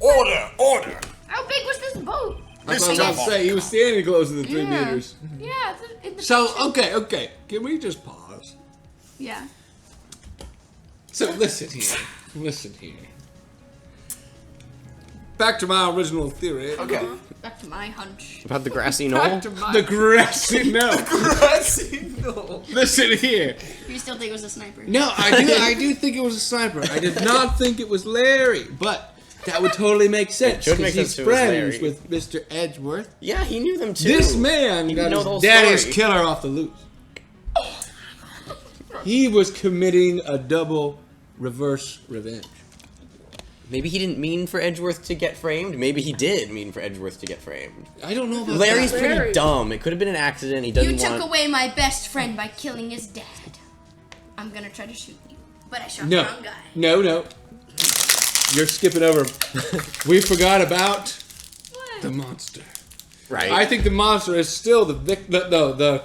Order, order! How big was this boat? That's what I was about to say. He was standing closer than 3 meters. Yeah. In the So, okay. Can we just pause? Yeah. So, listen here. Back to my original theory. Okay. Back to my hunch. About the grassy knoll? The grassy knoll. Grassy knoll. Listen here. You still think it was a sniper? No, I do think it was a sniper. I did not think it was Larry, but that would totally make sense. should make 'cause he's sense if it was friends Larry. with Mr. Edgeworth. Yeah, he knew them too. This man He got didn't know his the whole daddy's story. killer off the loose. He was committing a double reverse revenge. Maybe he didn't mean for Edgeworth to get framed. Maybe he did mean for Edgeworth to get framed. I don't know about Larry's that. pretty dumb. It could have been an accident. He doesn't You took want. away my best friend by killing his dad. I'm gonna try to shoot you, but I shot No, the wrong guy. no. You're skipping over. We forgot about the monster. Right. I think the monster is still the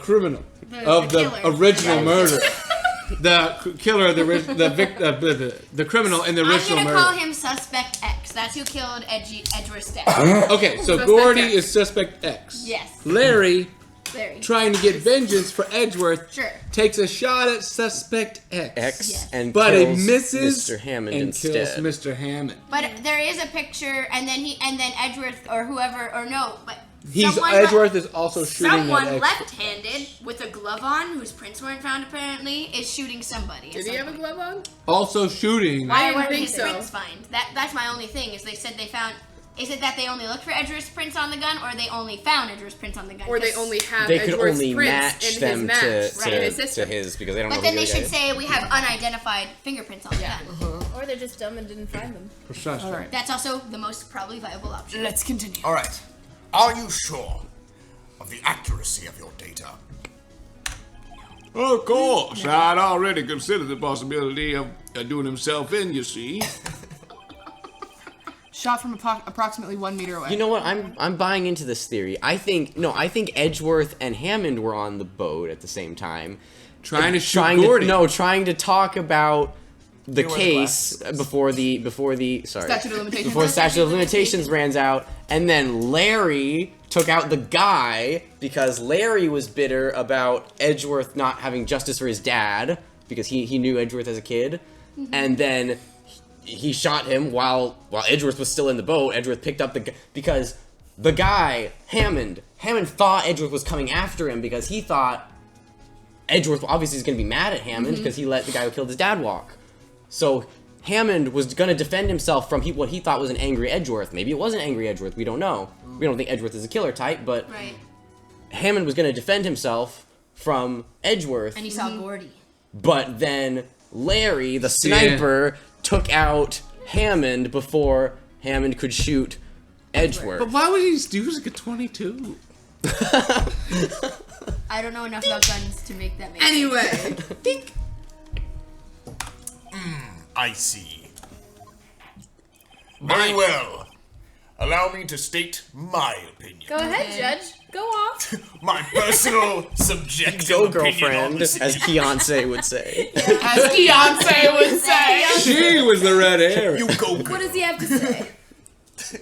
criminal of the killer. original murder. The killer of the criminal in the I'm original gonna murder. call him Suspect X. That's who killed Edgeworth's dad. Okay, so Suspect Gordy X. is suspect X. Yes. Larry, Larry. trying to get vengeance for Edgeworth, Sure. takes a shot at suspect X. Yes. and But it kills misses Mr. Hammond and instead. kills Mr. Hammond. But there is a picture, and then Edgeworth or whoever, or no, but someone Edgeworth is also shooting someone at X. left-handed with a glove on, whose prints weren't found apparently, is shooting somebody. Did he have a glove on? Also shooting. Why didn't weren't think his so. prints found? That's my only thing. Is they said they found. Is it that they only looked for Edgeworth's prints on the gun, or they only found Edgeworth's prints on the gun? Or they 'Cause- only have They could Edgeworth's only prints match in them his match, to, in his to system. his because they don't know But who then the they other should guy is. say we have unidentified fingerprints on the gun. Or they're just dumb and didn't find them. Precisely. All right. That's also the most probably viable option. Let's continue. All right. Are you sure of the accuracy of your data? Of course, I'd already considered the possibility of doing himself in, you see. Shot from approximately 1 meter away. You know what? I'm buying into this theory. I think Edgeworth and Hammond were on the boat at the same time, Trying to shoot Gordy. trying to talk about the You know where the case before the Statute of limitations. before the statute of limitations ran out, and then Larry took out the guy because Larry was bitter about Edgeworth not having justice for his dad because he knew Edgeworth as a kid, and then he shot him while Edgeworth was still in the boat. Edgeworth picked up because the guy Hammond thought Edgeworth was coming after him because he thought Edgeworth obviously is going to be mad at Hammond because he let the guy who killed his dad walk. So Hammond was going to defend himself from what he thought was an angry Edgeworth. Maybe it wasn't angry Edgeworth. We don't know. We don't think Edgeworth is a killer type, but Hammond was going to defend himself from Edgeworth. And he saw Gordy. But then Larry, the sniper, took out Hammond before Hammond could shoot Edgeworth. But why would he use like a 22? I don't know enough about guns to make that make Anyway. sense. I see. Very well. Allow me to state my opinion. Go ahead, Judge. Go off. My personal, subjective Go, opinion on girlfriend, this as Beyonce would say. As Beyonce would say. She was the red herring. You go, girl. What does he have to say?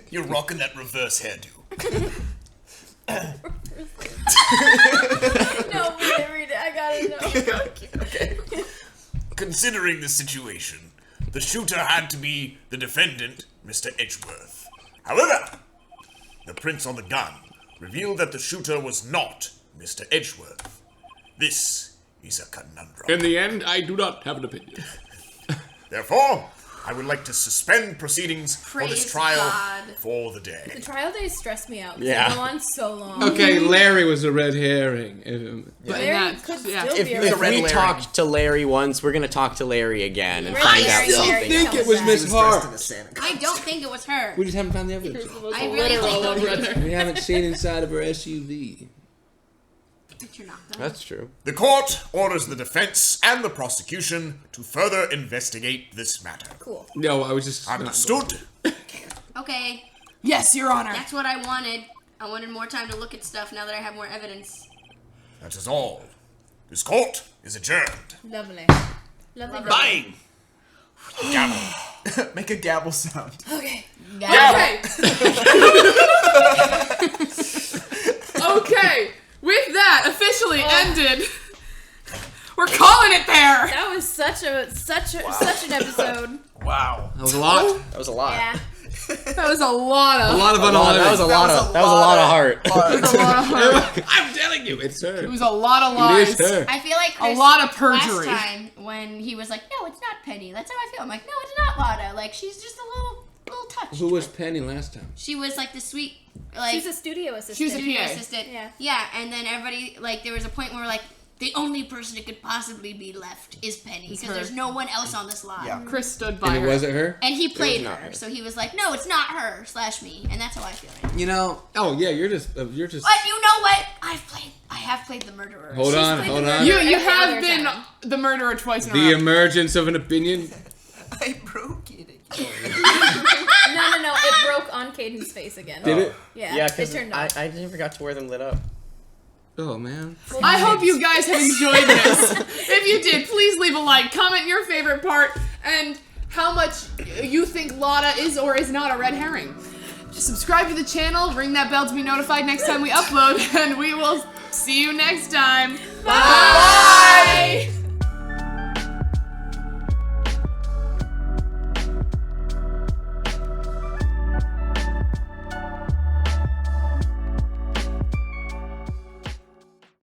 You're rocking that reverse hairdo. No, read it. I gotta know. Okay. Considering the situation, the shooter had to be the defendant, Mr. Edgeworth. However, the prints on the gun revealed that the shooter was not Mr. Edgeworth. This is a conundrum. In the end, I do not have an opinion. Therefore, I would like to suspend proceedings for this Praise trial God. for the day. The trial days stress me out. Yeah. They go on so long. Okay, Larry was a red herring. Larry that's- could yeah. still If, be a if red we herring. talked to Larry once, we're going to talk to Larry again and Red find out herring, something. Larry think tells it was us. Miss He was dressed in Hart. a Santa I costume. don't think it was her. We just haven't found the evidence. I really think We haven't seen inside of her SUV. that you're not done. That's true. The court orders the defense and the prosecution to further investigate this matter. Cool. No, I was just... Understood? Okay, Yes, Your Honor. that's what I wanted. I wanted more time to look at stuff now that I have more evidence. That is all. This court is adjourned. Lovely. Lovely. Bang! Gavel. Make a gavel sound. Okay. Okay. Okay. With that officially ended. We're calling it there. That was such an episode. Wow. That was a lot. That was a lot. Yeah. That was a lot of. A lot of That was a lot of heart. That was a lot of heart. I'm telling you, it's her. It was a lot of It lies. is her. I feel like Chris, A lot of perjury. Last time when he was like, "No, it's not Penny." That's how I feel. I'm like, "No, it's not Lotta." Like she's just a little touch. Who was Penny last time? She was like the sweet, like She's a studio assistant. She was a studio PA. assistant. Yeah. Yeah, and then everybody like there was a point where like the only person that could possibly be left is Penny because her. there's no one else on this line. Yeah. Chris stood by And it her. wasn't her? And he played not her, her. so he was like, "No, it's not her / me," and that's how I feel. Right now. You know... Oh, yeah, you're just... But you know what? I have played the murderer. Hold on, played hold the on. You Every have other been time. the murderer twice in a The row. emergence of an opinion. I broke it again. No. It broke on Caden's face again. Did it? Yeah. Yeah, it because turned I on. never got to wear them lit up. Oh, man. I hope you guys have enjoyed this. If you did, please leave a like, comment your favorite part, and how much you think Lotta is or is not a red herring. Just subscribe to the channel, ring that bell to be notified next time we upload, and we will see you next time. Bye!